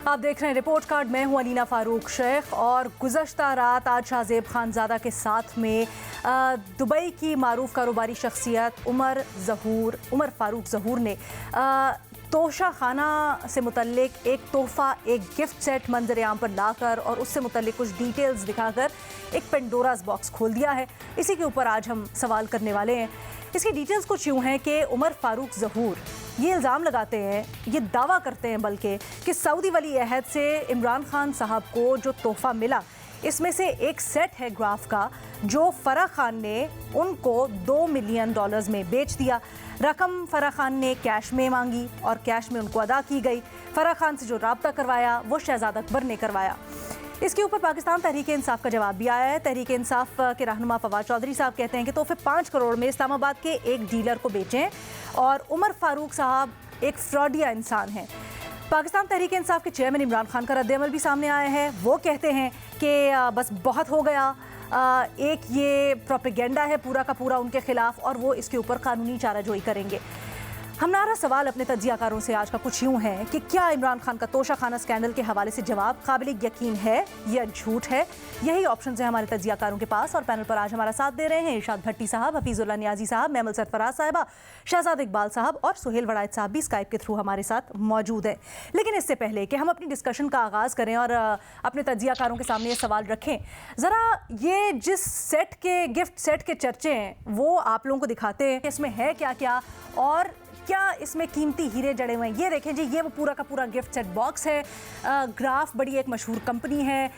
आप देख रहे हैं रिपोर्ट कार्ड। मैं हूं अलीना फारूक शेख और गुज़श्ता रात आज शाहज़ेब खानज़ादा के साथ में दुबई की मारूफ कारोबारी शख्सियत उमर फारूक ज़हूर ने तोशा खाना से मुतल्लिक एक तोहफ़ा, एक गिफ्ट सेट मंजर आम पर लाकर और उससे मुतल्लिक कुछ डिटेल्स दिखाकर एक पेंडोरास बॉक्स खोल दिया है। इसी के ऊपर आज हम सवाल करने वाले हैं। इसकी डिटेल्स कुछ यूँ हैं कि उमर फारूक ज़हूर ये इल्ज़ाम लगाते हैं, ये दावा करते हैं बल्कि कि सऊदी वली अहद से इमरान खान साहब को जो तोहफ़ा मिला इसमें से एक सेट है ग्राफ का जो फराह खान ने उनको $2 मिलियन में बेच दिया। रकम फराह खान ने कैश में मांगी और कैश में उनको अदा की गई। फराह खान से जो राब्ता करवाया वो शहजाद अकबर ने करवाया। इसके ऊपर पाकिस्तान तहरीक इंसाफ का जवाब भी आया है। तहरीक इंसाफ के रहनुमा फवाद चौधरी साहब कहते हैं कि तोहफे 5 करोड़ में इस्लामाबाद के एक डीलर को बेचें और उमर फारूक साहब एक फ्रॉडिया इंसान हैं। पाकिस्तान तहरीक इंसाफ के चेयरमैन इमरान खान का रद्द-ए-अमल भी सामने आया है। वो कहते हैं कि बस बहुत हो गया, एक ये प्रोपेगेंडा है पूरा का पूरा उनके खिलाफ और वो इसके ऊपर कानूनी चाराजोई करेंगे। हमारा सवाल अपने तज्जियाकारों से आज का कुछ यूँ है कि क्या इमरान खान का तोशा खाना स्कैंडल के हवाले से जवाब काबिल यकीन है या झूठ है? यही ऑप्शन है हमारे तज्जियाकारों के पास। और पैनल पर आज हमारा साथ दे रहे हैं इरशाद भट्टी साहब, हफीजुल्लाह नियाजी साहब, मैमल सरफराज साहिबा, शहजाद इकबाल साहब और सुहेल वड़ायत साहब भी स्काइप के थ्रू हमारे साथ मौजूद हैं। लेकिन इससे पहले कि हम अपनी डिस्कशन का आगाज़ करें और अपने तज्जियाकारों के सामने ये सवाल रखें, ज़रा ये जिस सेट के गिफ्ट सेट के चर्चे हैं वो आप लोगों को दिखाते हैं कि इसमें है क्या क्या और क्या इसमें कीमती हीरे जड़े हुए हैं। ये देखें जी, ये वो पूरा का पूरा गिफ्ट सेट बॉक्स है। ग्राफ बड़ी एक मशहूर कंपनी है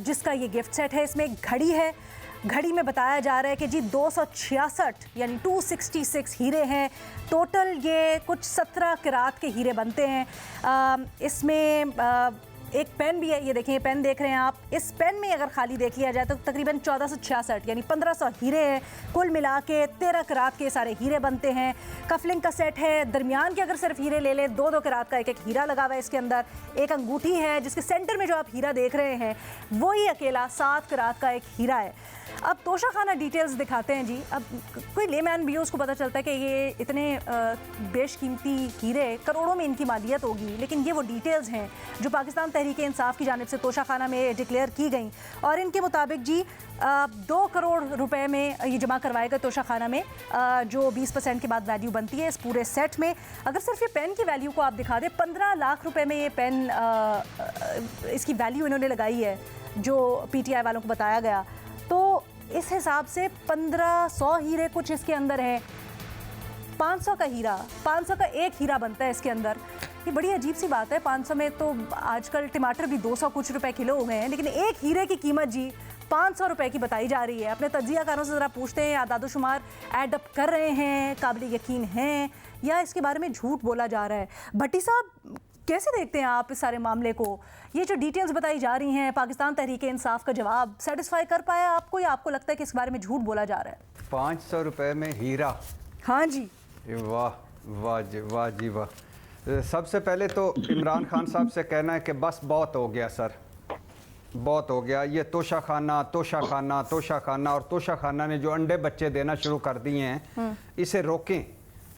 जिसका ये गिफ्ट सेट है। इसमें एक घड़ी है। घड़ी में बताया जा रहा है कि जी 266 यानी 266 हीरे हैं टोटल। ये कुछ 17 किरात के हीरे बनते हैं। इसमें एक पेन भी है, ये देखें, ये पेन देख रहे हैं आप। इस पेन में अगर खाली देख लिया जाए तो तकरीबन 1466 यानी 1500 हीरे हैं। कुल मिला के 13 किरात के सारे हीरे बनते हैं। कफलिंग का सेट है। दरमियान के अगर सिर्फ हीरे ले लें, 2-2 किरात का एक हीरा लगा हुआ है इसके अंदर। एक अंगूठी है जिसके सेंटर में जो आप हीरा देख रहे हैं वही अकेला 7 किरात का एक हीरा है। अब तोशा खाना डिटेल्स दिखाते हैं जी। अब कोई लेमैन भी उसको पता चलता है कि ये इतने बेशकीमती हीरे, करोड़ों में इनकी मालियत होगी, लेकिन ये वो डिटेल्स हैं जो पाकिस्तान तहरीक इंसाफ की जानिब से तोशा खाना में डिक्लेयर की गई और इनके मुताबिक जी 2 करोड़ रुपए में ये जमा करवाए गए तोशा खाना में, जो 20% के बाद वैल्यू बनती है इस पूरे सेट में। अगर सिर्फ ये पेन की वैल्यू को आप दिखा दें, 15 लाख रुपए में ये पेन इसकी वैल्यू इन्होंने लगाई है जो PTI वालों को बताया गया। तो इस हिसाब से 1500 हीरे कुछ इसके अंदर हैं। 500 का हीरा, 500 का एक हीरा बनता है इसके अंदर। ये बड़ी अजीब सी बात है। 500 में तो आजकल टमाटर भी 200 कुछ रुपए किलो हो गए हैं, लेकिन एक हीरे की कीमत जी 500 रुपए की बताई जा रही है। अपने तज्जियाकारों से ज़रा पूछते हैं, आदादोशुमार ऐड अप कर रहे हैं, काबिल यकीन हैं या इसके बारे में झूठ बोला जा रहा है? भट्टी साहब, कैसे देखते हैं आप इस सारे मामले को? ये जो डिटेल्स बताई जा रही हैं, पाकिस्तान तहरीक इंसाफ का जवाब सेटिस्फाई कर पाया आपको या आपको लगता है कि इस बारे में झूठ बोला जा रहा है? 500 रुपए में हीरा? हाँ जी। वाह वाह जी, वाह जी वाह। सबसे पहले तो इमरान खान साहब से कहना है कि बस बहुत हो गया सर, बहुत हो गया। ये तोशा खाना तोशा खाना तोशा खाना और तोशा खाना ने जो अंडे बच्चे देना शुरू कर दिए हैं, इसे रोकें।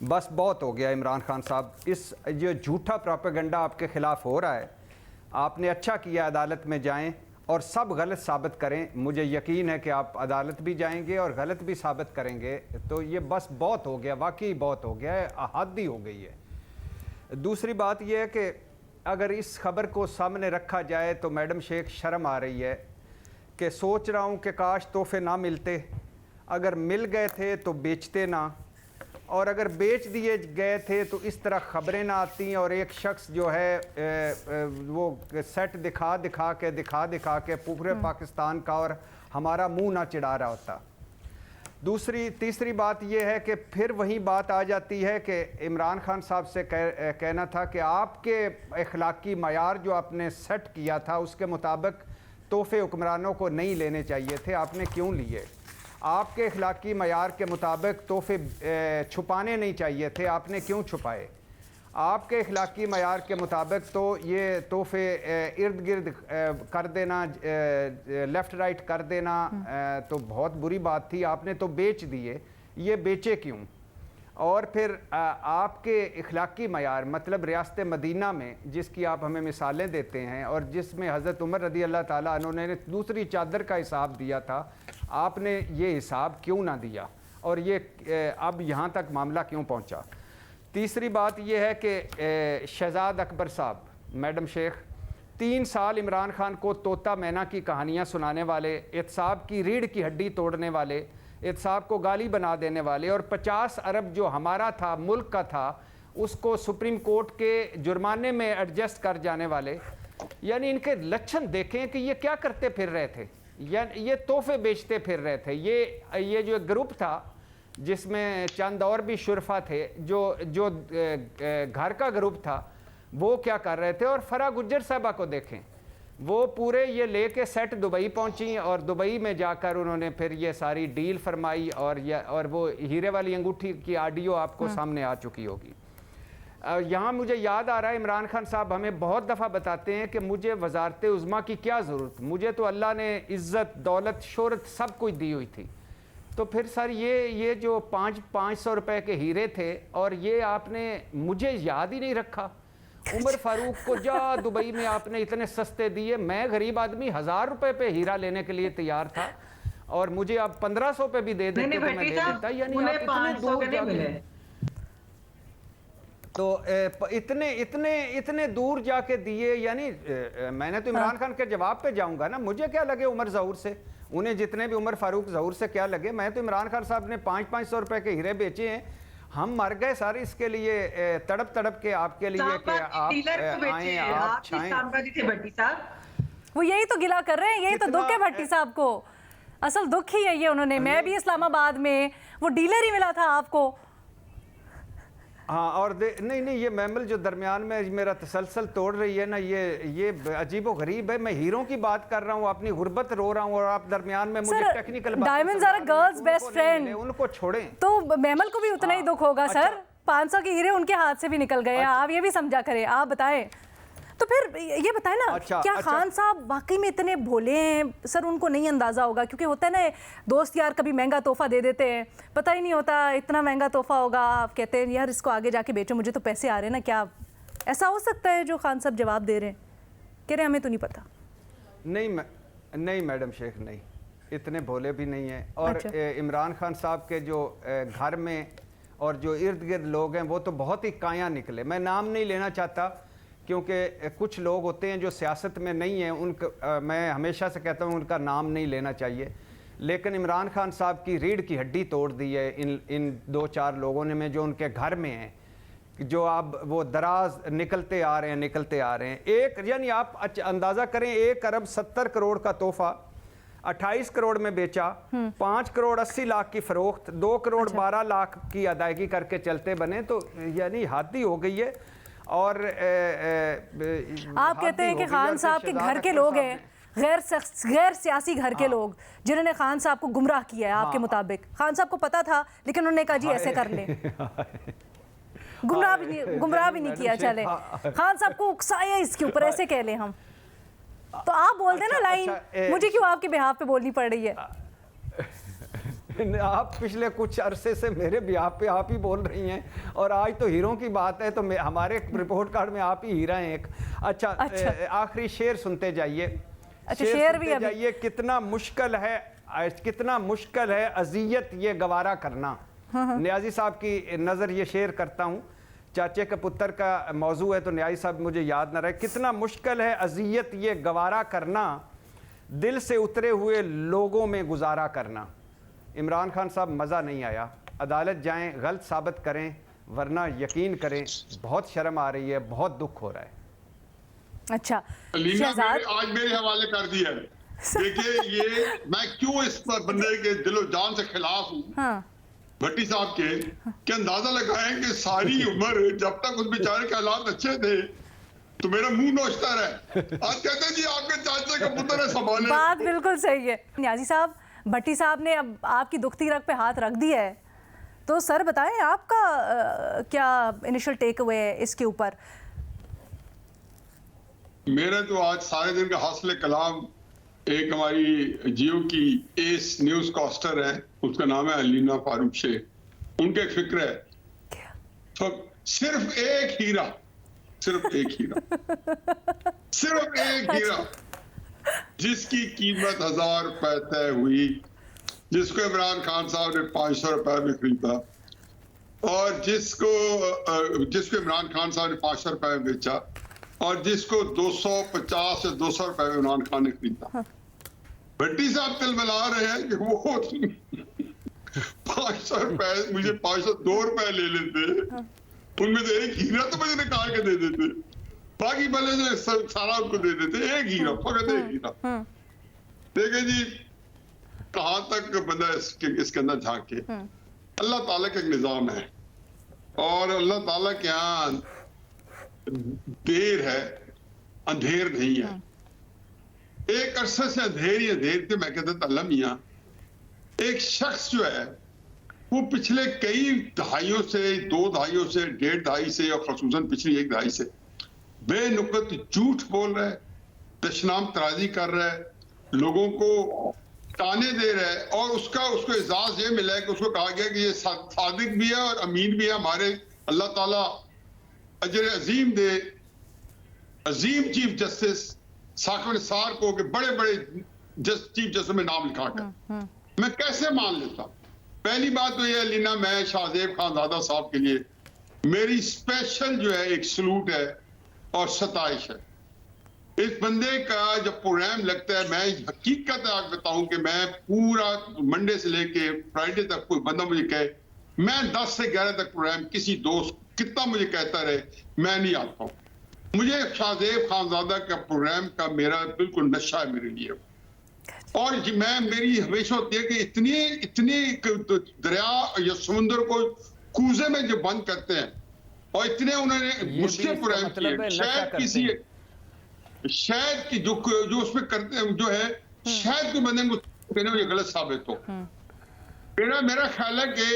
बस बहुत हो गया इमरान खान साहब। इस जो झूठा प्रोपेगेंडा आपके ख़िलाफ़ हो रहा है, आपने अच्छा किया अदालत में जाएं और सब गलत साबित करें। मुझे यकीन है कि आप अदालत भी जाएंगे और गलत भी साबित करेंगे। तो ये बस बहुत हो गया, वाकई बहुत हो गया है, हद ही हो गई है। दूसरी बात यह है कि अगर इस खबर को सामने रखा जाए तो मैडम शेख शर्म आ रही है कि सोच रहा हूँ कि काश तोहफे ना मिलते, अगर मिल गए थे तो बेचते ना, और अगर बेच दिए गए थे तो इस तरह ख़बरें ना आती और एक शख्स जो है वो सेट दिखा दिखा के पूरे पाकिस्तान का और हमारा मुंह ना चिढ़ा रहा होता। तीसरी बात यह है कि फिर वही बात आ जाती है कि इमरान खान साहब से कहना था कि आपके अखलाकी मयार जो आपने सेट किया था उसके मुताबिक तोहफे हुक्मरानों को नहीं लेने चाहिए थे, आपने क्यों लिए? आपके अखलाकी मयार के मुताबिक तोहफे छुपाने नहीं चाहिए थे, आपने क्यों छुपाए? आपके अखलाकी मयार के मुताबिक तो ये तोहफे इर्द गिर्द कर देना, लेफ़्ट राइट कर देना तो बहुत बुरी बात थी, आपने तो बेच दिए। ये बेचे क्यों? और फिर आपके इखलाकी मयार, मतलब रियासत मदीना में जिसकी आप हमें मिसालें देते हैं और जिसमें हज़रत उमर रदी अल्लाह ताला अन्हु ने दूसरी चादर का हिसाब दिया था, आपने ये हिसाब क्यों ना दिया और ये अब यहाँ तक मामला क्यों पहुँचा। तीसरी बात यह है कि शहजाद अकबर साहब, मैडम शेख, 3 साल इमरान खान को तोता मैना की कहानियाँ सुनाने वाले, एहतसाब की रीढ़ की हड्डी तोड़ने वाले, एहतसाब को गाली बना देने वाले और 50 अरब जो हमारा था, मुल्क का था, उसको सुप्रीम कोर्ट के जुर्माने में एडजस्ट कर जाने वाले, यानी इनके लक्षण देखें कि ये क्या करते फिर रहे थे, या ये तोहफे बेचते फिर रहे थे। ये जो ग्रुप था जिसमें चंद और भी शुरफा थे, जो घर का ग्रुप था, वो क्या कर रहे थे। और फरा गुज्जर साहबा को देखें, वो पूरे ये लेके सेट दुबई पहुंची और दुबई में जाकर उन्होंने फिर ये सारी डील फरमाई और वो हीरे वाली अंगूठी की ऑडियो आपको सामने आ चुकी होगी। यहाँ मुझे याद आ रहा है, इमरान खान साहब हमें बहुत दफ़ा बताते हैं कि मुझे वजारत उज़्मा की क्या ज़रूरत, मुझे तो अल्लाह ने इज़्ज़त, दौलत, शोहरत सब कुछ दी हुई थी। तो फिर सर ये जो 500 रुपए के हीरे थे और ये आपने मुझे याद ही नहीं रखा। उमर फारूक को जा दुबई में आपने इतने सस्ते दिए, मैं गरीब आदमी 1000 रुपए पे हीरा लेने के लिए तैयार था और मुझे आप 1500 पे भी दे देते तो मैं दे देता। यानी आप इतने दूर जाके, तो इतने दूर जाके दिए। यानी मैंने तो इमरान खान के जवाब पे जाऊंगा ना, मुझे क्या लगे उमर ज़हूर से, उन्हें जितने भी उमर फारूक ज़हूर से क्या लगे। मैं तो इमरान खान साहब ने 500 रुपए के हीरे बेचे हैं, हम मर गए सारे इसके लिए, तड़प तड़प के आपके लिए कि आप आए, आप छाएं। वो यही तो गिला कर रहे हैं, यही तो दुख है भट्टी साहब को, असल दुख ही है ये उन्होंने। मैं भी इस्लामाबाद में, वो डीलर ही मिला था आपको। हाँ, और नहीं ये मैमल जो दरमियान में मेरा तसलसल तोड़ रही है ना, ये अजीबो गरीब है। मैं हीरों की बात कर रहा हूँ, अपनी गुर्बत रो रहा हूँ और आप दरमियान में मुझे technical diamonds are a girl's best friend, उनको छोड़ें। तो मैमल को भी उतना ही दुख होगा सर। 500 के हीरे उनके हाथ से भी निकल गए। आप ये भी समझा करें, आप बताएं। तो फिर ये बताएं ना, क्या खान साहब वाकई में इतने भोले हैं? सर उनको नहीं अंदाज़ा होगा, क्योंकि होता है ना दोस्त यार कभी महंगा तोहफा दे देते हैं, पता ही नहीं होता इतना महंगा तोहफा होगा, आप कहते हैं यार इसको आगे जाके बेचो, मुझे तो पैसे आ रहे हैं ना। क्या ऐसा हो सकता है जो खान साहब जवाब दे रहे हैं, कह रहे हैं हमें तो नहीं पता? नहीं मैडम शेख, नहीं, इतने भोले भी नहीं हैं। और इमरान खान साहब के जो घर में और जो इर्द गिर्द लोग हैं वो तो बहुत ही काया निकले। मैं नाम नहीं लेना चाहता क्योंकि कुछ लोग होते हैं जो सियासत में नहीं हैं, उनका मैं हमेशा से कहता हूँ उनका नाम नहीं लेना चाहिए। लेकिन इमरान खान साहब की रीढ़ की हड्डी तोड़ दी है इन 2-4 लोगों ने, में जो उनके घर में हैं, जो आप वो दराज निकलते आ रहे हैं। एक यानी आप अंदाज़ा करें, 1 अरब 70 करोड़ का तोहफा 28 करोड़ में बेचा, 5 करोड़ 80 लाख की फरोख्त, 2 करोड़ 12 लाख की अदायगी करके चलते बने, तो यानी हद ही हो गई है। और आप कहते हैं कि खान साहब के घर के लोग हैं, गैर सियासी घर के लोग, जिन्होंने खान साहब को गुमराह किया है। आपके मुताबिक खान साहब को पता था, लेकिन उन्होंने कहा जी ऐसे कर ले, गुमराह भी नहीं किया। चले खान साहब को उकसाया इसके ऊपर, ऐसे कह लें हम। तो आप बोल दें ना लाइन, मुझे क्यों आपके बिहाफ पे बोलनी पड़ रही है? आप पिछले कुछ अरसे से मेरे बिहाफ पे आप ही बोल रही हैं और आज तो हीरों की बात है, तो हमारे रिपोर्ट कार्ड में आप ही हीरा हैं एक। अच्छा। आखिरी शेर सुनते जाइए। शेर भी जाइए। कितना मुश्किल है अजियत ये गवारा करना। न्याजी साहब की नज़र ये शेर करता हूँ, चाचे के पुत्र का मौजू है तो न्याजी साहब मुझे याद ना रहे। कितना मुश्किल है अजियत ये गवारा करना, दिल से उतरे हुए लोगों में गुजारा करना। इमरान खान साहब मज़ा नहीं आया, अदालत जाएं, गलत साबित करें, वरना यकीन करें बहुत शर्म आ रही है, बहुत दुख हो रहा है। अच्छा आज मेरे हवाले कर दिया है। देखिए ये मैं क्यों इस बंदे के दिलो जान से खिलाफ हूँ। हाँ। भट्टी साहब के अंदाजा लगाएं कि सारी उम्र जब तक उस बेचारे के हालात अच्छे थे तो मेरा मुंह नोचता रहे। आज कहते हैं जी आपके चाचे का पुत्र है, संभाले। बात बिल्कुल सही है। न्याजी साहब, भट्टी साहब ने अब आपकी दुखती रग पे हाथ रख दिया है, तो सर बताएं आपका क्या इनिशियल टेक अवे है इसके ऊपर? मेरा तो आज सारे दिन का हौसले कलाम एक हमारी जियो की एस न्यूज कास्टर है, उसका नाम है अलीना फारूक शेख। उनका एक फिक्र है तो सिर्फ एक हीरा, सिर्फ एक हीरा जिसकी कीमत 1000 रुपए तय हुई, जिसको इमरान खान साहब ने 500 रुपए में खरीदा और जिसको इमरान खान साहब ने 500 रुपए में बेचा और जिसको 250 से 200 रुपए में इमरान खान ने खरीदा। भट्टी साहब तिलमिला रहे हैं कि वो 500 रुपए मुझे 502 रुपए ले लेते, उनमें से एक हीरा तो मुझे निकाल के दे देते, बाकी भले सारा उनको दे देते, एक हीरा, फकत एक हीरा। देखिए जी कहां तक बंदा इसके अंदर झांके। अल्लाह ताला का एक निजाम है और अल्लाह ताला के यहाँ देर है, अंधेर नहीं है। एक अरसे से अंधेर ही अंधेर थे। मैं कहता था अल्लाह मियां, एक शख्स जो है वो पिछले कई दहाइयों से, 2 दहाइयों से, 1.5 दहाई से और खसूसन पिछली 1 दहाई से बेनुकत झूठ बोल रहा है, दशनाम तराजी कर रहा है, लोगों को ताने दे रहा है और उसको एजाज ये मिला है कि उसको कहा गया कि ये सादिक भी है और अमीन भी है हमारे, अल्लाह ताला अजर अजीम दे। अजीम चीफ जस्टिस साकिब निसार को के बड़े बड़े चीफ जस्टिस में नाम लिखा कर मैं कैसे मान लेता। पहली बात तो यह लीना, मैं शाहजेब खानजादा साहब के लिए मेरी स्पेशल जो है एक सलूट है और सताइश है। इस बंदे का जब प्रोग्राम लगता है, मैं हकीकत आप बताऊं कि मैं पूरा मंडे से लेके फ्राइडे तक कोई बंदा मुझे कहे मैं 10 से 11 तक प्रोग्राम, किसी दोस्त कितना मुझे कहता रहे, मैं नहीं आता हूं। मुझे शाहजेब खानजादा का प्रोग्राम का मेरा बिल्कुल नशा है मेरे लिए। और मेरी हमेशा होती है कि इतनी दरिया या समुद्र को कूजे में जो बंद करते हैं और इतने उन्होंने मुश्किल प्रोग्राम किए, शायद की जो उसमें करते हैं जो है शायद के बंदे को ये गलत साबित हो। मेरा ख्याल है कि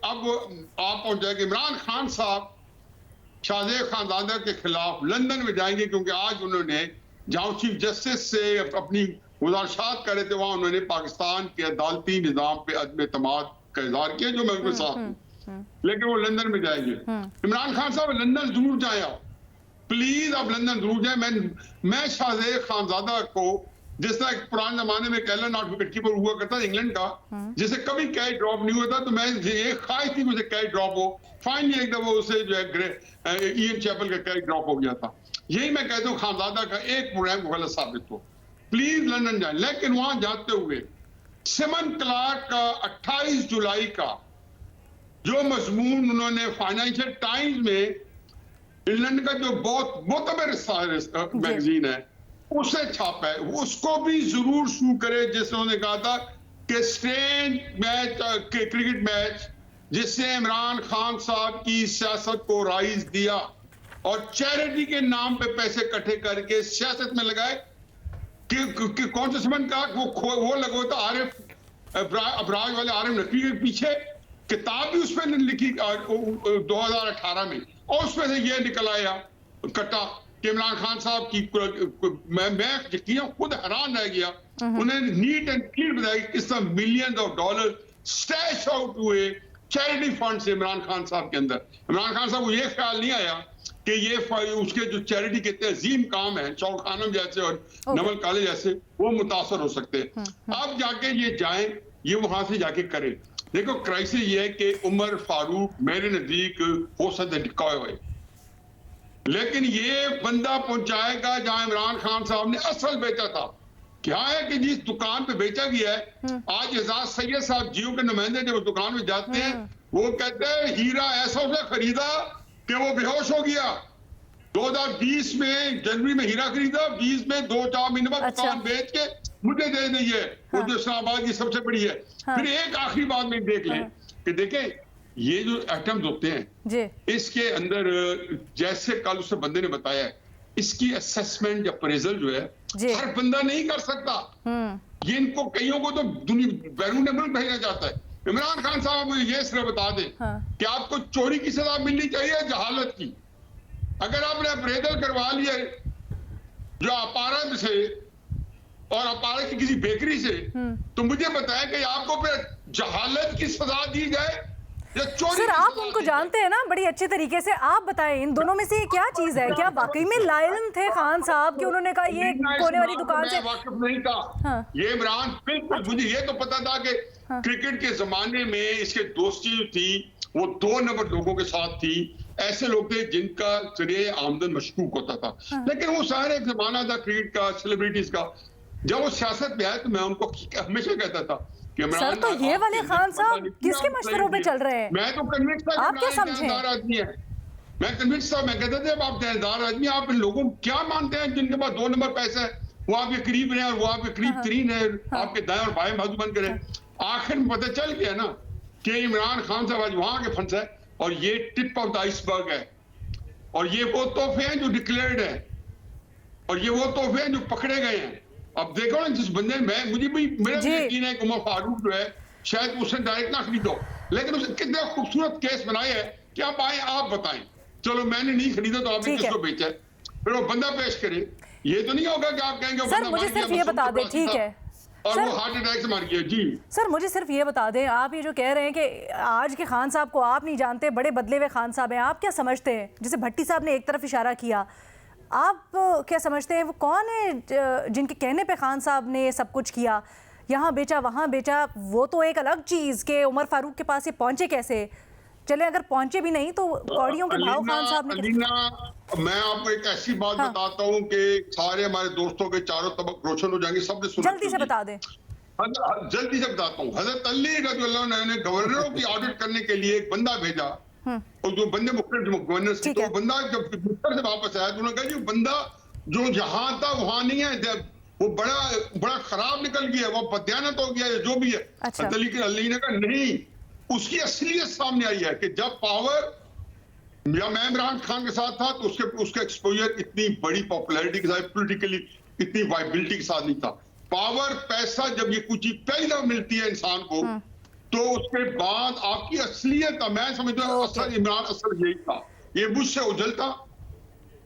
अब आप पहुंच जाएंगे इमरान खान साहब शाहजेब खानजादा के खिलाफ लंदन में जाएंगे, क्योंकि आज उन्होंने जहां चीफ जस्टिस से अपनी गुजारिशात कर रहे थे वहां उन्होंने पाकिस्तान के अदालती निजाम पे अदम एतमाद का इजहार किया, जो मैं उनके साथ हूं। लेकिन वो लंदन में जाएंगे। इमरान खान साहब लंदन जरूर जाए, आप प्लीज आप लंदन जरूर जाए। मैं शाहजेब खानजादा को, जिस तरह पुराने जमाने में कैलन आउट विकेट कीपर हुआ करता था इंग्लैंड का, जिसे कभी कैच ड्रॉप नहीं हुआ था, तो मैं ये ख्वाहिश थी मुझे कैच ड्रॉप हो। फाइनली एक दफा उसे जो है इयन चैपल का कैच ड्रॉप हो गया था। यही मैं कहता हूँ खानजादा का एक प्रोग्राम गलत साबित हो, प्लीज लंदन जाए। लेकिन वहां जाते हुए सिमन क्लार्क का 28 जुलाई का जो मजमून उन्होंने फाइनेंशियल टाइम्स में, इंग्लैंड का जो बहुत मोतबर मैगजीन है, उसे छापा है, उसको भी जरूर शू करे, जिसने उन्होंने कहा था कि स्ट्रेंज मैच, क्रिकेट मैच जिससे इमरान खान साहब की सियासत को राइज दिया और चैरिटी के नाम पे पैसे इकट्ठे करके सियासत में लगाए कि कौन सा सिमन का वो लगो था आरिफ अबराज वाले आरिफ नकवी के पीछे किताब भी उसमें लिखी 2018 में, और उसमें से ये निकल आया कट्टा कि इमरान खान साहब की मैं खुद हैरान रह गया। उन्हें नीट एंड क्लीन बताया कि किस तरह millions of dollar stash out हुए चैरिटी फंड से इमरान खान साहब के अंदर। इमरान खान साहब को ये ख्याल नहीं आया कि ये उसके जो चैरिटी के अजीम काम है, चौक खानम जैसे और नवल कॉलेज जैसे, वो मुतासर हो सकते हैं। अब जाके ये जाएं, ये वहां से जाके करें। देखो क्राइसिस ये है कि उमर फारूक मेरे नजदीक हो सकते डिकॉय हुए, लेकिन ये बंदा पहुंचाएगा जहां इमरान खान साहब ने असल बेचा था। क्या है कि जिस दुकान पे बेचा गया है, आज एजाज सैयद साहब जियो के नुमाइंदे जब उस दुकान में जाते हैं, वो कहते हैं हीरा ऐसा उसने खरीदा कि वो बेहोश हो गया। 2020 में जनवरी में हीरा खरीदा, 20 में 2-4 महीने बाद दुकान बेच के मुझे दे दी है, वो जो इस्लामाबाद की सबसे बड़ी है। फिर एक आखिरी बात में देख लें कि देखें ये जो एटम्स होते हैं इसके अंदर, जैसे कल उससे बंदे ने बताया, इसकी असेसमेंट या अप्रेजल जो है हर बंदा नहीं कर सकता। ये इनको कईयों को तो बैरून मुल्क भेजना चाहता है। इमरान खान साहब मुझे ये सिर्फ बता दें कि आपको चोरी की सजा मिलनी चाहिए जहालत की। अगर आपने अप्रेजल करवा लिया जो अपारद से और अपारद की किसी बेकरी से, तो मुझे बताया कि आपको फिर जहालत की सजा दी जाए या चोरी सर की आप सजा उनको दी जानते हैं ना बड़ी अच्छे तरीके से, आप बताएं इन दोनों में से ये क्या चीज है? क्या वाकई में लायल थे खान साहब कि उन्होंने कहा ये कोने वाली दुकान से? वाकिफ नहीं था। हाँ। ये इमरान बिल्कुल, मुझे ये तो पता था कि क्रिकेट के जमाने में इसके दोस्ती थी, वो 2 नंबर लोगों के साथ थी, ऐसे लोग थे जिनका जरिए आमदन मशकूक होता था। लेकिन वो सारे एक जमाना था क्रिकेट का, सेलिब्रिटीज का। जब वो सियासत में आए तो मैं उनको हमेशा कहता था कि सर तो ये वाले खान साहब किसके मशवरों पे चल रहे हैं? मैं तो कन्विंस था आप क्या समझे? आदमी है, मैं कन्विंस था। मैं कहता था आप देनदार आदमी, आप इन लोगों को क्या मानते हैं जिनके पास 2 नंबर पैसा है, वो आपके करीब रहे और वो आपके करीब तरीन है, आपके दाएं और बाएं बाजू बन करे। आखिर में पता चल गया ना कि इमरान खान साहब आज वहां के फंसा है और ये टिप ऑफ द आइसबर्ग है, और ये वो तोहफे हैं जो डिक्लेयर्ड है, और ये वो तोहफे हैं जो पकड़े गए हैं। अब देखो ना, जिस बंदे में मुझे भी मेरा भी यकीन है कि उमर फारूक जो है शायद उसने डायरेक्ट ना खरीदो, लेकिन उसने कितने खूबसूरत केस बनाए हैं कि आप आए आप बताएं, चलो मैंने नहीं खरीदा तो आपने किसको बेचा है, फिर वो बंदा पेश करे। ये तो नहीं होगा कि आप कहेंगे सर मुझे सिर्फ ये बता दें, ठीक है, और वो हार्ट अटैक से मर गया। जी सर मुझे सिर्फ ये बता दें, आप ये जो कह रहे हैं कि आज के खान साहब को आप नहीं जानते, बड़े बदले हुए खान साहब हैं, आप क्या समझते हैं? जैसे भट्टी साहब ने एक तरफ इशारा किया, आप क्या समझते हैं वो कौन है जिनके कहने पे खान साहब ने सब कुछ किया, यहाँ बेचा वहाँ बेचा? वो तो एक अलग चीज़ के उमर फारूक के पास ये पहुंचे कैसे? चले अगर पहुंचे भी नहीं तो कौड़ियों के भाव खान साहब ने। मैं आपको एक ऐसी बात बताता हूँ कि सारे हमारे दोस्तों के चारों तबक रोशन हो जाएंगे, सबने सुना। जल्दी से बता दें। जल्दी से बताता हूँ। हजरत अली रज़ियल्लाहु अन्हु ने गवर्नरों की ऑडिट करने के लिए एक बंदा भेजा, और जो बंदे गवर्नर से, तो बंदा जब मिस्र से वापस आया तो उन्होंने कहा जी बंदा जो यहाँ था वहां नहीं है, वो बड़ा खराब निकल गया, वो बदयानत हो गया, जो भी है। अच्छा। अली ने कहा नहीं, उसकी असलियत सामने आई है कि जब पावर या मैं इमरान खान के साथ था तो उसका एक्सपोजर इतनी बड़ी पॉपुलैरिटी के साथ, पॉलिटिकली इतनी वाइबिलिटी के साथ नहीं था। पावर, पैसा, जब ये कुछ चीज पहली दफा मिलती है इंसान को तो उसके बाद आपकी असलियत, मैं समझता हूँ असल इमरान असल यही था। ये मुझसे उजल था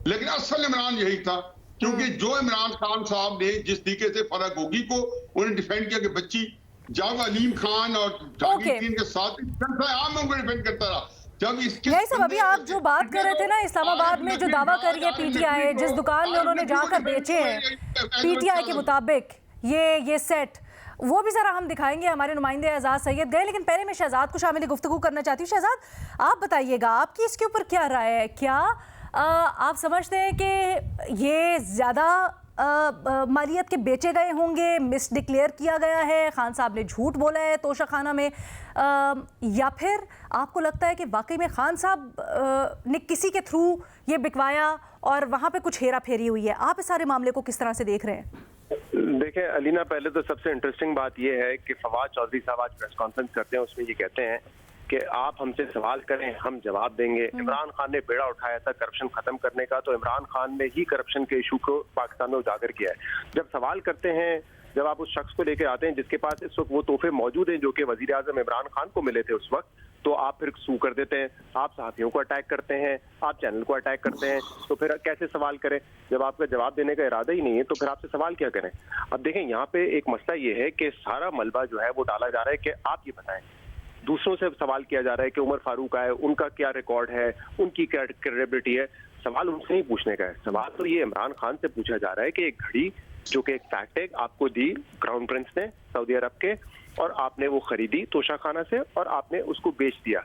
लेकिन असल इमरान यही था, क्योंकि जो इमरान खान साहब ने जिस तरीके से फराग गोगी को उन्हें डिफेंड किया कि बच्ची जब अलीम खान और जहांगीर के साथ आम उनको डिफेंड करता रहा। जब इसके यही सब अभी आप जो बात कर रहे थे ना, इस्लामाबाद में जो दावा कर रही है पीटीआई, जिस दुकान में उन्होंने जाकर बेचे हैं पीटीआई के मुताबिक ये सेट, वो भी जरा हम दिखाएंगे। हमारे नुमाइंदे एजाज सैयद गए, लेकिन पहले मैं शहजाद को शामिल गुफ्तगू करना चाहती हूँ। शहजाद आप बताइएगा, आपकी इसके ऊपर क्या राय है? क्या आप समझते हैं कि ये ज़्यादा मालियत के बेचे गए होंगे, मिस डिक्लेयर किया गया है, खान साहब ने झूठ बोला है तोशा खाना में, या फिर आपको लगता है कि वाकई में खान साहब ने किसी के थ्रू ये बिकवाया और वहाँ पे कुछ हेरा फेरी हुई है? आप इस सारे मामले को किस तरह से देख रहे हैं? देखें अलीना, पहले तो सबसे इंटरेस्टिंग बात यह है कि फवाद चौधरी साहब आज प्रेस कॉन्फ्रेंस करते हैं, उसमें ये कहते हैं कि आप हमसे सवाल करें हम जवाब देंगे। इमरान खान ने बेड़ा उठाया था करप्शन खत्म करने का, तो इमरान खान ने ही करप्शन के इशू को पाकिस्तान में उजागर किया है। जब सवाल करते हैं, जब आप उस शख्स को लेकर आते हैं जिसके पास इस वक्त वो तोहफे मौजूद हैं जो कि वजीर आजम इमरान खान को मिले थे उस वक्त, तो आप फिर सू कर देते हैं, आप सहाफियों को अटैक करते हैं, आप चैनल को अटैक करते हैं, तो फिर कैसे सवाल करें? जब आपका जवाब देने का इरादा ही नहीं है तो फिर आपसे सवाल क्या करें? अब देखें यहाँ पे एक मसला ये है कि सारा मलबा जो है वो डाला जा रहा है कि आप ये बताएं, दूसरों से सवाल किया जा रहा है कि उमर फारूक आए, उनका क्या रिकॉर्ड है, उनकी क्या क्रेडिबिलिटी है। सवाल उनसे नहीं पूछने का है, सवाल तो ये इमरान खान से पूछा जा रहा है कि एक घड़ी जो कि एक फैक्ट है आपको दी क्राउन प्रिंस ने सऊदी अरब के, और आपने वो खरीदी तोशा खाना से और आपने उसको बेच दिया।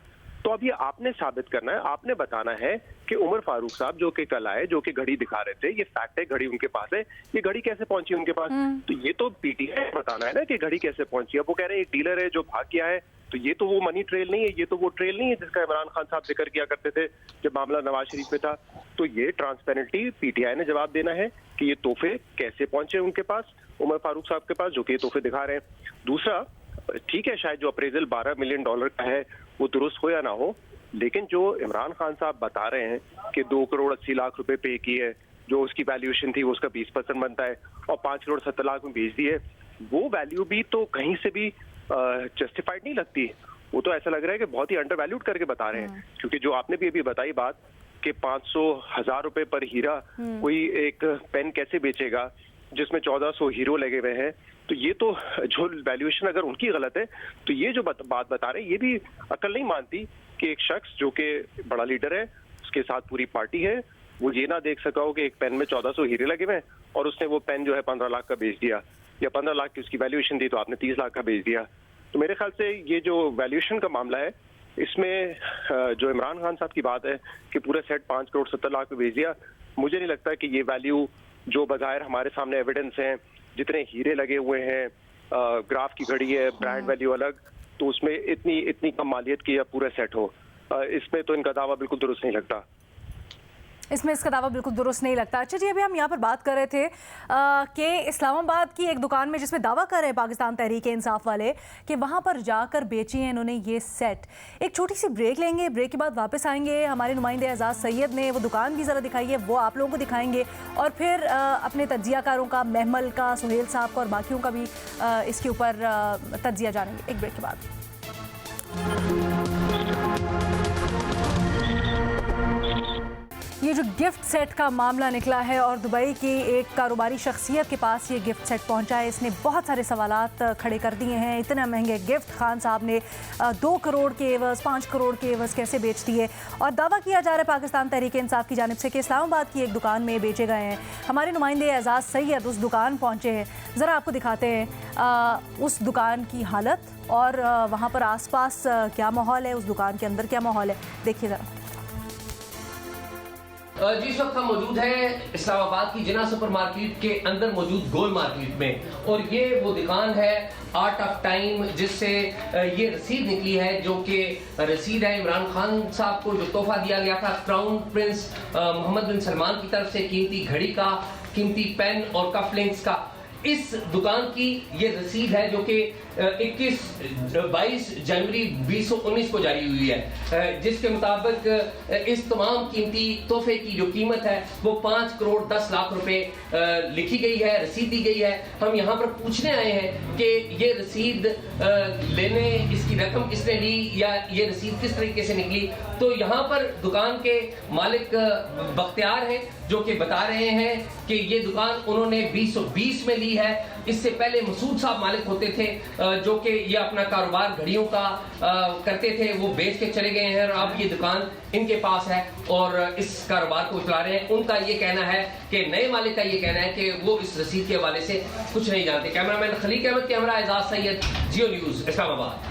तो अब ये आपने साबित करना है, आपने बताना है कि उमर फारूक साहब जो कि कल आए, जो कि घड़ी दिखा रहे थे, ये फैक्ट है, घड़ी उनके पास है, ये घड़ी कैसे पहुंची उनके पास? तो ये तो पीटीआई बताना है ना कि घड़ी कैसे पहुंची। अब वो कह रहे हैं एक डीलर है जो भाग गया है, तो ये तो वो मनी ट्रेल नहीं है, ये तो वो ट्रेल नहीं है जिसका इमरान खान साहब जिक्र किया करते थे जब मामला नवाज शरीफ में था। तो ये ट्रांसपेरेंटली पीटीआई ने जवाब देना है कि ये तोहफे कैसे पहुंचे उनके पास, उमर फारूक साहब के पास, जो कि ये तोहफे दिखा रहे हैं। दूसरा, ठीक है शायद जो अप्रेजल $12 मिलियन का है वो दुरुस्त हो या ना हो, लेकिन जो इमरान खान साहब बता रहे हैं कि 2 करोड़ 80 लाख रुपए पे किए, जो उसकी वैल्यूएशन थी वो उसका 20% बनता है, और 5 करोड़ 70 लाख में बेच दिए, वो वैल्यू भी तो कहीं से भी जस्टिफाइड नहीं लगती। वो तो ऐसा लग रहा है कि बहुत ही अंडर वैल्यूड करके बता रहे हैं, क्योंकि जो आपने भी अभी बताई बात कि 500,000 रुपए पर हीरा कोई एक पेन कैसे बेचेगा जिसमें 1400 हीरो लगे हुए हैं, तो तो ये तो जो वैल्यूएशन अगर उनकी गलत है तो ये जो बात बता रहे हैं ये भी अकल नहीं मानती कि एक शख्स जो कि बड़ा लीडर है, उसके साथ पूरी पार्टी है, वो ये ना देख सका हो कि एक पेन में 1400 हीरे लगे हुए हैं और उसने वो पेन जो है 15 लाख का बेच दिया, या 15 लाख की उसकी वैल्यूएशन दी तो आपने 30 लाख का बेच दिया। तो मेरे ख्याल से ये जो वैल्यूएशन का मामला है, इसमें जो इमरान खान साहब की बात है कि पूरे सेट 5 करोड़ 70 लाख में बेच दिया, मुझे नहीं लगता कि ये वैल्यू जो बज़ाहिर हमारे सामने एविडेंस हैं, जितने हीरे लगे हुए हैं, ग्राफ की घड़ी है, ब्रांड वैल्यू अलग, तो उसमें इतनी कम मालियत की या पूरा सेट हो, इसमें तो इनका दावा बिल्कुल दुरुस्त नहीं लगता। इसमें इसका दावा बिल्कुल दुरुस्त नहीं लगता। अच्छा जी, अभी हम यहाँ पर बात कर रहे थे कि इस्लामाबाद की एक दुकान में, जिसमें दावा कर रहे हैं पाकिस्तान तहरीक इंसाफ वाले कि वहाँ पर जाकर बेची है इन्होंने ये सेट। एक छोटी सी ब्रेक लेंगे, ब्रेक के बाद वापस आएंगे। हमारे नुमाइंदे एजाज सैयद ने वो दुकान भी ज़रा दिखाई है, वो आप लोगों को दिखाएंगे, और फिर अपने तज्जियाकारों का, महमल का, सुहेल साहब का और बाकियों का भी इसके ऊपर तज्जिया जानेंगे एक ब्रेक के बाद। ये जो गिफ्ट सेट का मामला निकला है और दुबई की एक कारोबारी शख्सियत के पास ये गिफ्ट सेट पहुंचा है, इसने बहुत सारे सवालात खड़े कर दिए हैं। इतने महंगे गिफ्ट खान साहब ने 2 करोड़ के एवज़, 5 करोड़ के एवज़ कैसे बेच दिए, और दावा किया जा रहा है पाकिस्तान तहरीक इंसाफ की जानिब से कि इस्लामाबाद की एक दुकान में बेचे गए हैं। हमारे नुमाइंदे एजाज सैयद उस दुकान पहुँचे हैं, ज़रा आपको दिखाते हैं उस दुकान की हालत और वहाँ पर आसपास क्या माहौल है, उस दुकान के अंदर क्या माहौल है, देखिए ज़रा। जी, इस वक्त हम मौजूद हैं इस्लामाबाद की जिना सुपरमार्केट के अंदर मौजूद गोल मार्केट में, और ये वो दुकान है आर्ट ऑफ टाइम, जिससे ये रसीद निकली है, जो कि रसीद है इमरान खान साहब को जो तोहफा दिया गया था क्राउन प्रिंस मोहम्मद बिन सलमान की तरफ से, कीमती घड़ी का, कीमती पेन और कफ लिंक्स का। इस दुकान की ये रसीद है जो कि 22 जनवरी 2019 को जारी हुई है, जिसके मुताबिक इस तमाम कीमती तोहफे की जो कीमत है वो 5 करोड़ 10 लाख रुपए लिखी गई है, रसीद दी गई है। हम यहाँ पर पूछने आए हैं कि ये रसीद लेने, इसकी रकम किसने ली या ये रसीद किस तरीके से निकली। तो यहाँ पर दुकान के मालिक बख्तियार हैं जो कि बता रहे हैं कि ये दुकान उन्होंने 2020 में ली है। इससे पहले मसूद साहब मालिक होते थे जो कि ये अपना कारोबार घड़ियों का करते थे, वो बेच के चले गए हैं और अब ये दुकान इनके पास है और इस कारोबार को चला रहे हैं। उनका ये कहना है कि नए मालिक का ये कहना है कि वो इस रसीद के हवाले से कुछ नहीं जानते। कैमरामैन खलीक अहमद के हमरा एजाज सैयद, जियो न्यूज़, इस्लामाबाद।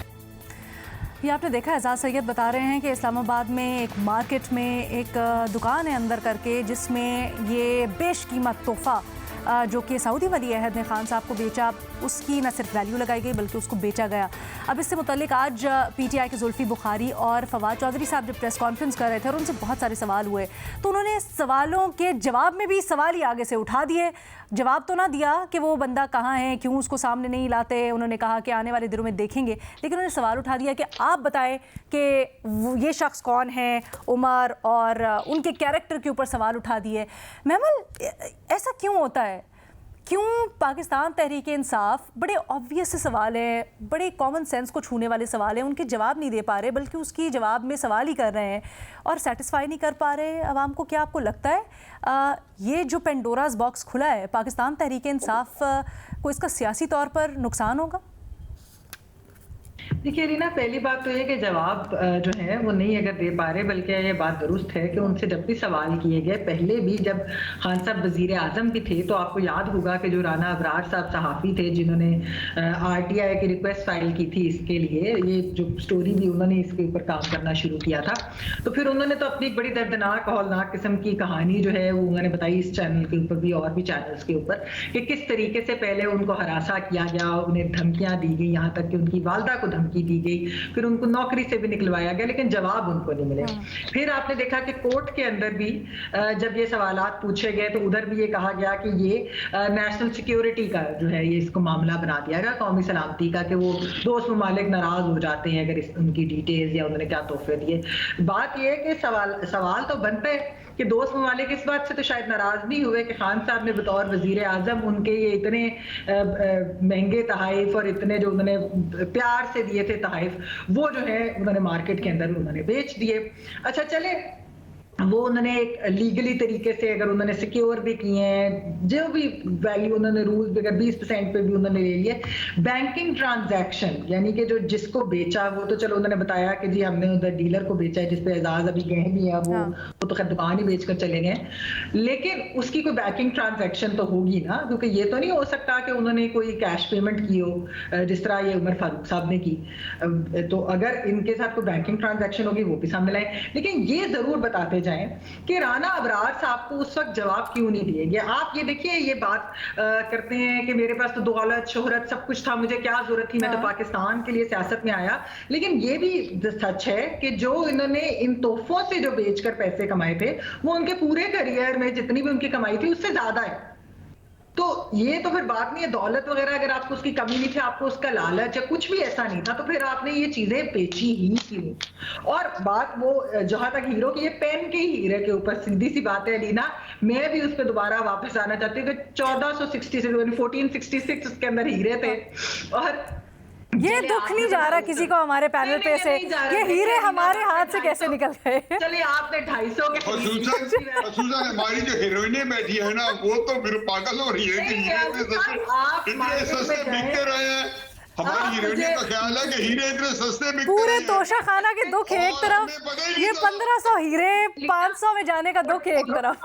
ये आपने देखा, एजाज सैयद बता रहे हैं कि इस्लामाबाद में एक मार्केट में एक दुकान है अंदर करके, जिसमें ये बेशकीमत तोहफा जो कि सऊदी वली अहद ने खान साहब को बेचा, उसकी न सिर्फ वैल्यू लगाई गई बल्कि उसको बेचा गया। अब इससे मुतल्लिक आज पीटीआई के जुल्फी बुखारी और फवाद चौधरी साहब जब प्रेस कॉन्फ्रेंस कर रहे थे और उनसे बहुत सारे सवाल हुए, तो उन्होंने सवालों के जवाब में भी सवाल ही आगे से उठा दिए। जवाब तो ना दिया कि वो बंदा कहाँ है, क्यों उसको सामने नहीं लाते, उन्होंने कहा कि आने वाले दिनों में देखेंगे, लेकिन उन्होंने सवाल उठा दिया कि आप बताएं कि ये शख्स कौन है, उमर, और उनके कैरेक्टर के ऊपर सवाल उठा दिए। महमल, ऐसा क्यों होता है? क्यों पाकिस्तान तहरीक इंसाफ बड़े ऑब्वियस से सवाल हैं, बड़े कॉमन सेंस को छूने वाले सवाल हैं, उनके जवाब नहीं दे पा रहे, बल्कि उसकी जवाब में सवाल ही कर रहे हैं और सेटिस्फाई नहीं कर पा रहे आवाम को? क्या आपको लगता है ये जो पेंडोराज बॉक्स खुला है, पाकिस्तान तहरीक इंसाफ को इसका सियासी तौर पर नुकसान होगा? देखिए रीना, पहली बात तो ये कि जवाब जो है वो नहीं अगर दे पा रहे, बल्कि ये बात दुरुस्त है कि उनसे जब भी सवाल किए गए, पहले भी जब खान साहब वजीर आजम भी थे, तो आपको याद होगा कि जो राना अबरार साहब सहाफ़ी थे जिन्होंने RTI की रिक्वेस्ट फाइल की थी इसके लिए, ये जो स्टोरी भी उन्होंने इसके ऊपर काम करना शुरू किया था, तो फिर उन्होंने तो अपनी बड़ी दर्दनाक हौलनाक किस्म की कहानी जो है वो उन्होंने बताई इस चैनल के ऊपर भी और भी चैनल्स के ऊपर, कि किस तरीके से पहले उनको हरासा किया गया, उन्हें धमकियाँ दी गई, यहाँ तक कि उनकी वालदा को धमकी दी गई, फिर उनको नौकरी से भी निकलवाया गया, लेकिन जवाब उनको नहीं मिले। फिर आपने देखा कि कोर्ट के अंदर भी जब ये सवालात पूछे गए तो उधर भी ये कहा गया कि ये नेशनल सिक्योरिटी का जो है ये इसको मामला बना दिया गया, कौमी सलामती का, कि वो दोस्त ममालिक नाराज हो जाते हैं अगर उनकी डिटेल्स या उन्होंने क्या तोहफे दिए। बात ये है कि सवाल तो बनते हैं कि दोस्त ममालिक इस बात से तो शायद नाराज नहीं हुए कि खान साहब ने बतौर वजीर आजम उनके ये इतने महंगे तहाइफ और इतने जो उन्होंने प्यार से दिए थे तहाइफ, वो जो है उन्होंने मार्केट के अंदर उन्होंने बेच दिए। अच्छा चले, वो उन्होंने एक लीगली तरीके से अगर उन्होंने सिक्योर भी किए हैं, जो भी वैल्यू उन्होंने रूल्स अगर 20% पे भी उन्होंने ले लिए, बैंकिंग ट्रांजैक्शन यानी कि जो जिसको बेचा वो तो चलो उन्होंने बताया कि जी हमने उधर डीलर को बेचा है जिसपे एजाज अभी गए भी है, वो तो खैर दुकान ही बेचकर चले गए, लेकिन उसकी कोई बैंकिंग ट्रांजैक्शन तो होगी ना, क्योंकि ये तो नहीं हो सकता कि उन्होंने कोई कैश पेमेंट की हो जिस तरह ये उमर फारूक साहब ने की। तो अगर इनके साथ कोई बैंकिंग ट्रांजैक्शन होगी वो भी सामने लाए, लेकिन ये जरूर बताते जाएं कि राना अबरार साहब को उस वक्त जवाब क्यों नहीं दिए गए। आप ये देखिए, ये बात करते हैं कि मेरे पास तो दौलत शोहरत सब कुछ था, मुझे क्या जरूरत थी, मैं तो पाकिस्तान के लिए सियासत में आया, लेकिन ये भी सच है कि जो इन्होंने इन तोहफों से जो बेचकर पैसे कमाए थे वो उनके पूरे करियर में जितनी भी उनकी कमाई थी उससे ज्यादा है। तो ये तो फिर बात नहीं है, दौलत वगैरह अगर आपको उसकी कमी नहीं थी, आपको उसका लालच या कुछ भी ऐसा नहीं था, तो फिर आपने ये चीजें बेची ही क्यों। और बात वो जहां तक हीरो की, ये पेन के हीरे के ऊपर सीधी सी बात है अलीना, मैं भी उस पर दोबारा वापस आना चाहती हूँ कि 1466 उसके अंदर हीरे थे, और ये दुख नहीं जा रहा किसी को हमारे पैनल पे से, ये हीरे हमारे हाथ से कैसे निकल गए। चलिए आपने 250 के खसूसन हमारी जो हीरोइने बैठी है ना वो तो फिर पागल हो रही है कि हीरे सस्ते बिकते रहे हैं। हमारी हीरोइने का ख्याल है कि हीरे इतने सस्ते बिकते पूरे तोशा खाना के दुख है एक तरफ, ये 1500 हीरे 500 में जाने का दुख है एक तरफ।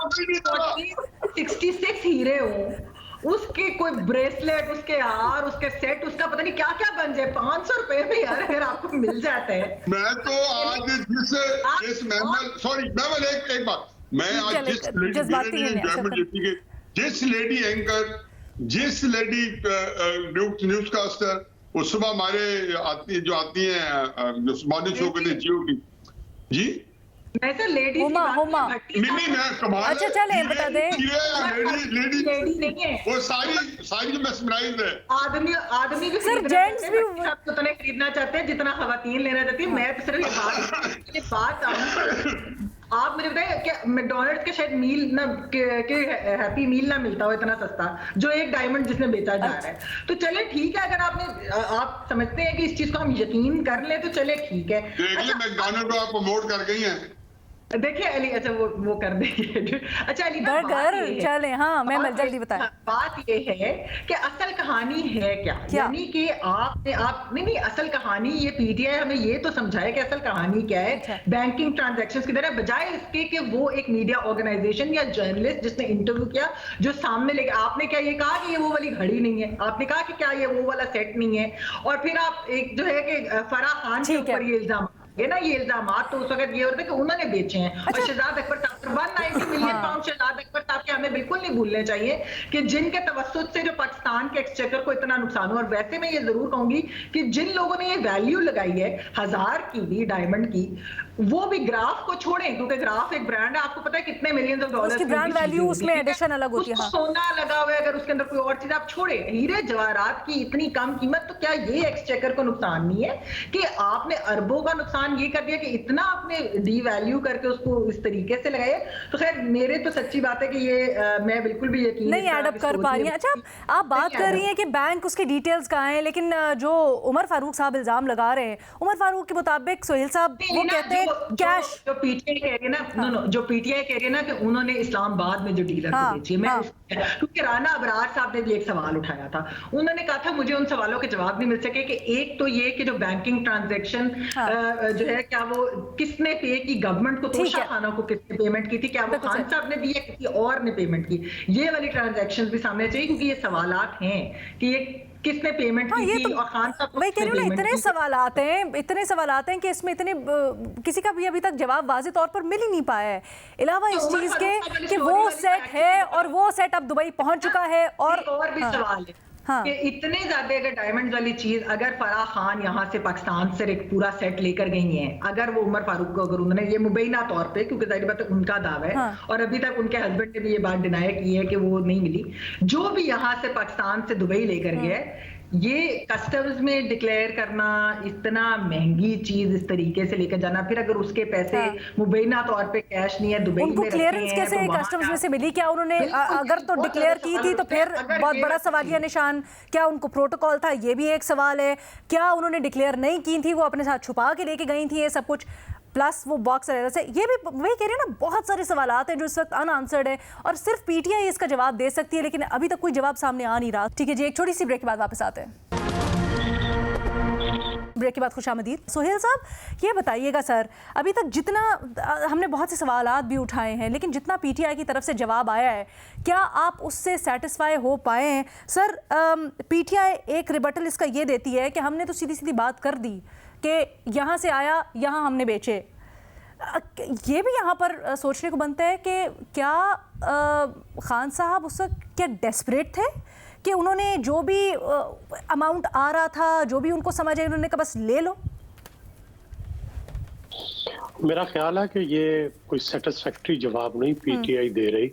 66 हीरे हो, उसके कोई ब्रेसलेट, उसके हार, उसके सेट, उसका पता नहीं क्या क्या बन जाए 500 रुपए में यार अगर आपको मिल जाते हैं। मैं तो आज जिस सॉरी मैं एक बात, मैं आज जिस लेडी एंकर, जिस लेडी न्यूज कास्टर वो सुबह हमारे जो आती है जो मॉर्निंग शो के लिए जियो की जी, मैं तो लेडी अच्छा चले बता दे, लेडी नहीं है वो सारी mesmerized है। आदमी भी सर जेंट्स भी उतने खरीदना चाहते हैं जितना खवातीन लेना चाहती है। मैं तो सिर्फ ये बात आप मुझे बताइए क्या मैकडॉनल्ड्स के शायद मील ना के हैप्पी मील ना मिलता हो इतना सस्ता जो एक डायमंड जिसमें बेचा जा रहा है। तो चले ठीक है, अगर आप समझते हैं कि इस चीज को हम यकीन कर ले तो चले ठीक है। देखिए मैकडॉनल्ड को आप प्रमोट कर गई हैं, देखिए अली, अच्छा वो कर देंगे। अच्छा अली बर्गर चले, हाँ मैं जल्दी बता। बात ये है कि असल कहानी है क्या, यानी कि आप नहीं असल कहानी ये पीटीआई हमें ये तो समझाए कि असल कहानी क्या है बैंकिंग ट्रांजैक्शंस की तरह, बजाय इसके कि वो एक मीडिया ऑर्गेनाइजेशन या जर्नलिस्ट जिसने इंटरव्यू किया जो सामने लेके आपने क्या ये कहा कि ये वो वाली घड़ी नहीं है, आपने कहा कि क्या ये वो वाला सेट नहीं है, और फिर आप एक जो है कि फराह खान के ऊपर ये इल्जाम ये इल्जाम तो उस वक्त ये होते कि उन्होंने बेचे हैं। और शहजाद अकबर साहब 190 मिलियन पाउंड शहजाद अकबर साहब के हमें बिल्कुल नहीं भूलने चाहिए कि जिनके तवस्सुत से जो पाकिस्तान के एक्सचेकर को इतना नुकसान हुआ। और वैसे मैं ये जरूर कहूंगी कि जिन लोगों ने ये वैल्यू लगाई है 1000 की भी डायमंड की, वो भी ग्राफ को छोड़ें, क्योंकि ग्राफ एक ब्रांड है, आपको पता है कितने मिलियंस ऑफ डॉलर्स की ब्रांड वैल्यू उसमें एडिशन अलग होती है। सोना लगा हुआ है, अगर उसके अंदर कोई और चीज आप छोड़े, हीरे जवाहरात की इतनी कम कीमत, तो क्या ये एक्सचेकर को नुकसान नहीं है कि आपने अरबों का नुकसान ये कर दिया कि इतना आपने डी वैल्यू करके उसको इस तरीके से लगाए। तो खैर मेरे तो सच्ची बात है कि ये मैं बिल्कुल भी यकीन नहीं एडअप कर पा रही है। अच्छा आप बात कर रही हैं कि बैंक उसके डिटेल्स कहाँ हैं, लेकिन जो उमर फारूक साहब इल्जाम लगा रहे हैं, उमर फारूक के मुताबिक सोहेल साहब वो कहते हैं कैश, जो पीटीआई कह रही है ना, जो पीटीआई कह रही है ना कि उन्होंने इस्लामाबाद में जो डीलर को बेची है, मैं क्योंकि राना अबरार साहब ने भी एक सवाल उठाया था, उन्होंने कहा था मुझे उन सवालों के जवाब नहीं मिल सके कि एक तो ये कि जो बैंकिंग ट्रांजैक्शन जो है क्या वो किसने पे की, गवर्नमेंट को तोशा खाना को किसने पेमेंट की थी, क्या वो खान साहब ने दी है किसी और ने पेमेंट की, ये वाली ट्रांजैक्शंस भी सामने चाहिए, क्योंकि ये सवालात हैं कि ये किसने पेमेंट की थी और खान साहब वही कह रही हूं ना, इतने सवालात हैं कि इसमें इतने किसी का भी अभी तक जवाब वाज़ेह तौर पर मिल ही नहीं पाया है, अलावा इस चीज के कि वो सेट है और वो सेट अब दुबई पहुंच चुका है। और भी सवाल है कि इतने ज्यादा अगर डायमंड वाली चीज अगर फराह खान यहाँ से पाकिस्तान से एक पूरा सेट लेकर गई हैं, अगर वो उमर फारूक को अगर उन्होंने ये मुबैना तौर पे, क्योंकि जाहिर बात है उनका दावा है और अभी तक उनके हस्बैंड ने भी ये बात डिनाई की है कि वो नहीं मिली, जो भी यहाँ से पाकिस्तान से दुबई लेकर गए, ये कस्टम्स में डिक्लेयर करना, इतना महंगी चीज इस तरीके से लेकर जाना, फिर अगर उसके पैसे मुबैना तौर पे कैश नहीं है दुबई में क्लियरेंस कैसे कस्टम्स में से मिली? क्या उन्होंने अगर तो डिक्लेयर की थी तो फिर बहुत बड़ा सवालिया निशान, क्या उनको प्रोटोकॉल था, ये भी एक सवाल है। क्या उन्होंने डिक्लेयर नहीं की थी, वो अपने साथ छुपा के लेके गई थी, ये सब कुछ प्लस वो बॉक्स रह से ये भी वही कह रही है ना, बहुत सारे सवालात हैं जो इस वक्त अनआंसर्ड है और सिर्फ पीटीआई इसका जवाब दे सकती है, लेकिन अभी तक कोई जवाब सामने आ नहीं रहा। ठीक है जी, एक छोटी सी ब्रेक के बाद वापस आते हैं। ब्रेक के बाद खुशामदीद। सोहेल साहब, ये बताइएगा सर, अभी तक जितना हमने बहुत से सवालात भी उठाए हैं, लेकिन जितना पीटीआई की तरफ से जवाब आया है, क्या आप उससे सेटिस्फाई हो पाए हैं? सर, पीटीआई एक रिबटल इसका ये देती है कि हमने तो सीधी सीधी बात कर दी कि यहाँ से आया, यहाँ हमने बेचे। ये भी यहाँ पर सोचने को बनता है कि क्या खान साहब उस वक्त क्या डेस्परेट थे कि उन्होंने जो भी अमाउंट आ रहा था, जो भी उनको समझ आया, उन्होंने कहा बस ले लो? मेरा ख्याल है कि ये कोई सेटिस्फैक्ट्री जवाब नहीं पीटीआई दे रही,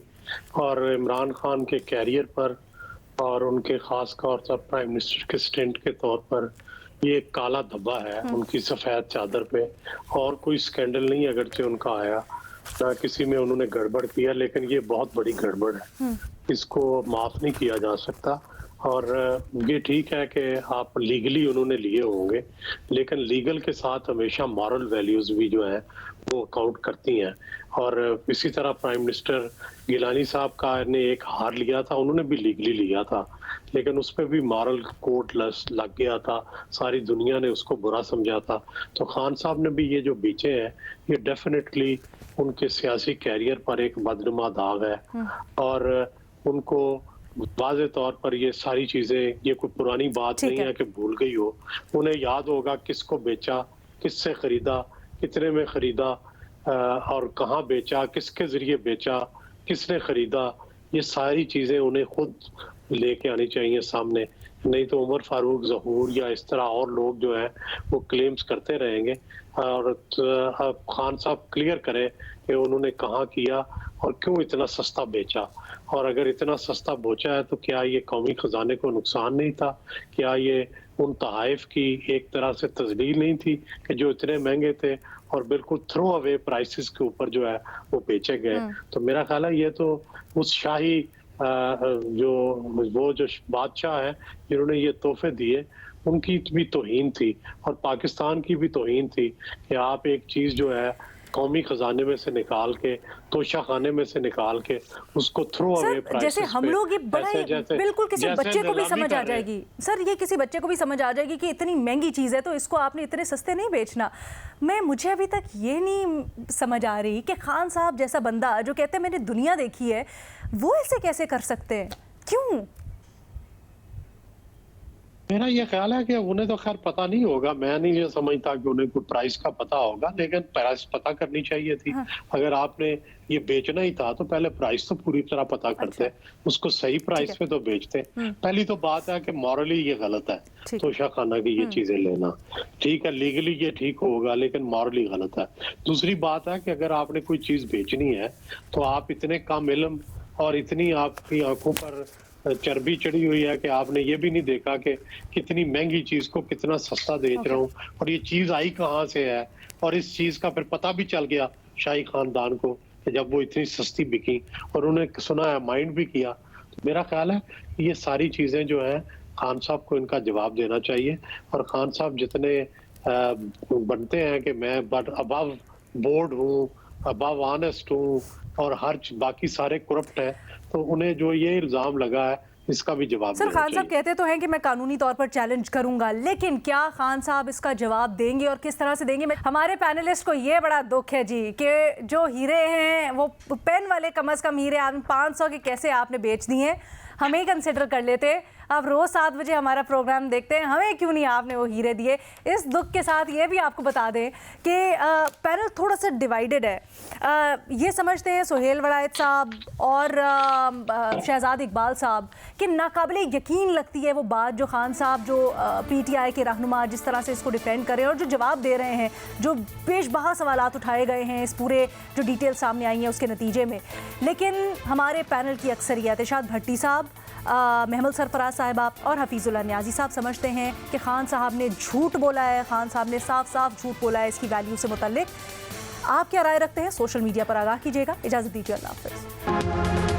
और इमरान खान के कैरियर पर और उनके खास तौर पर प्राइम मिनिस्टर के स्टेंट के तौर पर ये एक काला धब्बा है उनकी सफेद चादर पे। और कोई स्कैंडल नहीं अगरचे उनका आया, ना किसी में उन्होंने गड़बड़ किया, लेकिन ये बहुत बड़ी गड़बड़ है, इसको माफ नहीं किया जा सकता। और ये ठीक है कि आप लीगली उन्होंने लिए होंगे, लेकिन लीगल के साथ हमेशा मॉरल वैल्यूज भी जो है वो काउंट करती हैं। और इसी तरह प्राइम मिनिस्टर गिलानी साहब का ने एक हार लिया था, उन्होंने भी लीगली लिया था, लेकिन उस पर भी मॉरल कोड लग गया था, सारी दुनिया ने उसको बुरा समझा था। तो खान साहब ने भी ये जो बेचे हैं, ये डेफिनेटली उनके सियासी कैरियर पर एक बदनुमा दाग है। और उनको वाज़े तौर पर ये सारी चीजें, ये कोई पुरानी बात नहीं है कि भूल गई हो, उन्हें याद होगा किसको बेचा, किससे खरीदा, कितने में खरीदा, और कहाँ बेचा, किसके जरिए बेचा, किसने खरीदा, ये सारी चीजें उन्हें खुद लेके आनी चाहिए सामने। नहीं तो उमर फारूक ज़हूर या इस तरह और लोग जो है वो क्लेम्स करते रहेंगे। और खान साहब क्लियर करें कि उन्होंने कहाँ किया और क्यों इतना सस्ता बेचा, और अगर इतना सस्ता बेचा है तो क्या ये कौमी खजाने को नुकसान नहीं था? क्या ये उन तहाइफ की एक तरह से तस्दील नहीं थी कि जो इतने महंगे थे और बिल्कुल थ्रो अवे प्राइसेस के ऊपर जो है वो बेचे गए? तो मेरा ख्याल है ये तो उस शाही जो बादशाह है जिन्होंने ये तोहफे दिए, उनकी भी तौहीन थी और पाकिस्तान की भी तौहीन थी कि आप एक चीज जो है कौमी खजाने में से निकाल के, तोशा खाने में से निकाल के उसको थ्रो अवे प्राइसेस जैसे हम लोग ये बड़ा बिल्कुल किसी बच्चे को भी समझ आ जाएगी सर, ये किसी बच्चे को भी समझ आ जाएगी कि इतनी महंगी चीज़ है तो इसको आपने इतने सस्ते नहीं बेचना। मुझे अभी तक ये नहीं समझ आ रही कि खान साहब जैसा बंदा जो कहते हैं मैंने दुनिया देखी है, वो ऐसे कैसे कर सकते हैं? क्यों? मेरा ये ख्याल है कि उन्हें तो खैर पता नहीं होगा, मैं नहीं ये समझता कि उन्हें कोई प्राइस का पता होगा, लेकिन प्राइस पता करनी चाहिए थी। अगर आपने ये बेचना ही था तो पहले प्राइस तो पूरी तरह पता करते, उसको सही प्राइस पे तो बेचते। पहली तो बात है कि मॉरली ये गलत है तोशा खाना की ये चीजें लेना। ठीक है, लीगली ये ठीक होगा, लेकिन मॉरली गलत है। दूसरी बात है कि अगर आपने कोई चीज बेचनी है तो आप इतने कम इल्म और इतनी आपकी आंखों पर चर्बी चढ़ी हुई है कि आपने ये भी नहीं देखा कि कितनी महंगी चीज को कितना सस्ता बेच रहा हूँ और ये चीज आई कहाँ से है। और इस चीज का फिर पता भी चल गया शाही खानदान को कि जब वो इतनी सस्ती बिकी और उन्हें सुना है, माइंड भी किया। तो मेरा ख्याल है कि ये सारी चीजें जो है खान साहब को इनका जवाब देना चाहिए। और खान साहब जितने बनते हैं कि मैं बट अबव बोर्ड हूँ, अबव ऑनेस्ट हूँ और हर बाकी सारे करप्ट है, तो उन्हें जो ये इल्जाम लगा है इसका भी जवाब सर खान साहब कहते तो हैं कि मैं कानूनी तौर पर चैलेंज करूंगा, लेकिन क्या खान साहब इसका जवाब देंगे और किस तरह से देंगे? हमारे पैनलिस्ट को ये बड़ा दुख है जी कि जो हीरे हैं वो पेन वाले कम से कम हीरे 500 के कैसे आपने बेच दिए, हमें ही कंसिडर कर लेते। आप रोज़ 7 बजे हमारा प्रोग्राम देखते हैं, हमें क्यों नहीं आपने वो हीरे दिए? इस दुख के साथ ये भी आपको बता दें कि पैनल थोड़ा सा डिवाइडेड है। ये समझते हैं सोहेल वड़ायत साहब और शहजाद इकबाल साहब कि नाकाबिले यकीन लगती है वो बात जो खान साहब जो पीटीआई के रहनुमा जिस तरह से इसको डिफेंड कर रहे हैं और जो जवाब दे रहे हैं, जो बेशबहा सवालात उठाए गए हैं इस पूरे जो डिटेल सामने आई हैं उसके नतीजे में। लेकिन हमारे पैनल की अक्सरियत इरशाद भट्टी साहब, महमूद सरफराज साहिबा और हफीजुल्लाह नियाजी साहब समझते हैं कि खान साहब ने झूठ बोला है, खान साहब ने साफ साफ झूठ बोला है इसकी वैल्यू से मुतल्लिक। आप क्या राय रखते हैं? सोशल मीडिया पर आगाह कीजिएगा। इजाज़त दीजिए, अल्लाह हाफ़िज़।